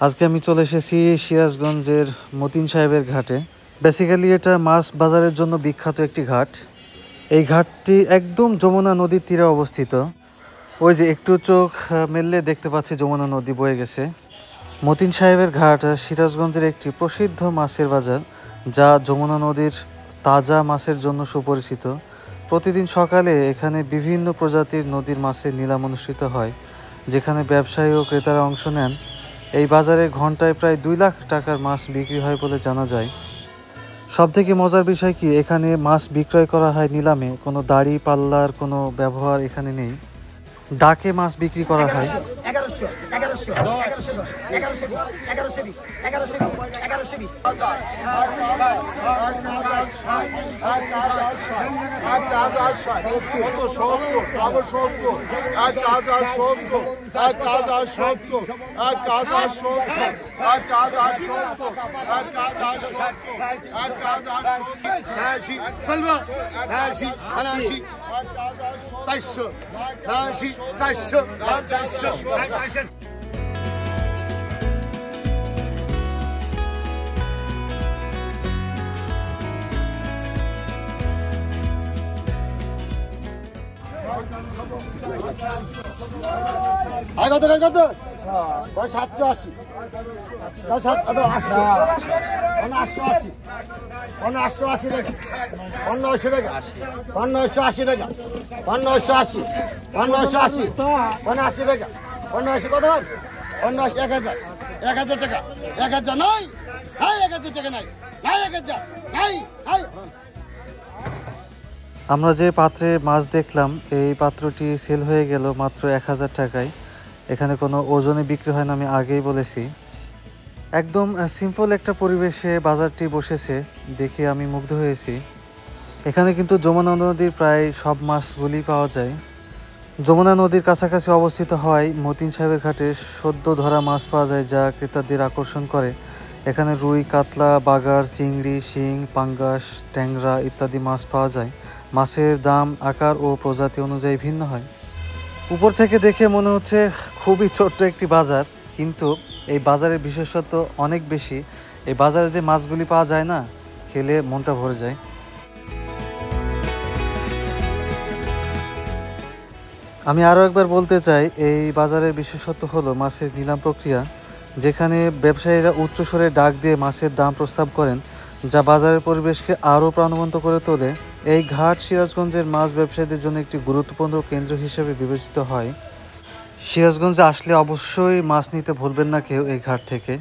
আজকে আমি চলে এসেছি সিরাজগঞ্জের মতিন সাহেবের ঘাটে। বেসিক্যালি এটা মাছ বাজারের জন্য বিখ্যাত একটি ঘাট। এই ঘাটটি একদম যমুনা নদীর তীরে অবস্থিত। ওই যে একটু চোখ মেললে দেখতে পাচ্ছি যমুনা নদী বয়ে গেছে। মতিন সাহেবের ঘাট সিরাজগঞ্জের একটি প্রসিদ্ধ মাছের বাজার, যা যমুনা নদীর তাজা মাছের জন্য সুপরিচিত। প্রতিদিন সকালে এখানে বিভিন্ন প্রজাতির নদীর মাছের নিলাম অনুষ্ঠিত হয়, যেখানে ব্যবসায়ী ও ক্রেতারা অংশ নেন। এই বাজারে ঘন্টায় প্রায় 2 লাখ টাকার মাছ বিক্রি হয় বলে জানা যায়। সবথেকে মজার বিষয় কি, এখানে মাছ বিক্রয় করা হয় নিলামে। কোনো দাড়ি পাল্লার কোনো ব্যবহার এখানে নেই। ডাকে মাছ বিক্রি করা হয়। কত 780, 880, 880 টাকা, 900 টাকা, 980 টাকা, 980, 980, 980 টাকা, 980 কত? 1000, 1000 টাকা, 1000 নাই, 1000 টাকা নাই, 1000 নাই। আমরা যে পাত্রে মাছ দেখলাম, এই পাত্রটি সেল হয়ে গেল মাত্র 1000 টাকায়। এখানে কোনো ওজনে বিক্রি হয় না, আমি আগেই বলেছি। একদম সিম্পল একটা পরিবেশে বাজারটি বসেছে, দেখে আমি মুগ্ধ হয়েছি। এখানে কিন্তু যমুনা নদীর প্রায় সব মাছগুলি পাওয়া যায়। যমুনা নদীর কাছাকাছি অবস্থিত হওয়ায় মতিন সাহেবের ঘাটে সদ্য ধরা মাছ পাওয়া যায়, যা ক্রেতাদের আকর্ষণ করে। এখানে রুই, কাতলা, বাগার, চিংড়ি, শিং, পাঙ্গাস, ট্যাংরা ইত্যাদি মাছ পাওয়া যায়। মাছের দাম আকার ও প্রজাতি অনুযায়ী ভিন্ন হয়। উপর থেকে দেখে মনে হচ্ছে খুবই ছোট্ট একটি বাজার, কিন্তু এই বাজারের বিশেষত্ব অনেক বেশি। এই বাজারে যে মাছগুলি পাওয়া যায় না, খেলে মনটা ভরে যায়। আমি আরও একবার বলতে চাই, এই বাজারের বিশেষত্ব হলো মাছের নিলাম প্রক্রিয়া, যেখানে ব্যবসায়ীরা উচ্চস্বরে ডাক দিয়ে মাছের দাম প্রস্তাব করেন, যা বাজারের পরিবেশকে আরও প্রাণবন্ত করে তোলে। এই ঘাট সিরাজগঞ্জের মাছ ব্যবসায়ীদের জন্য একটি গুরুত্বপূর্ণ কেন্দ্র হিসেবে বিবেচিত হয়। সিরাজগঞ্জে আসলে অবশ্যই মাছ নিতে ভুলবেন না কেউ এই ঘাট থেকে।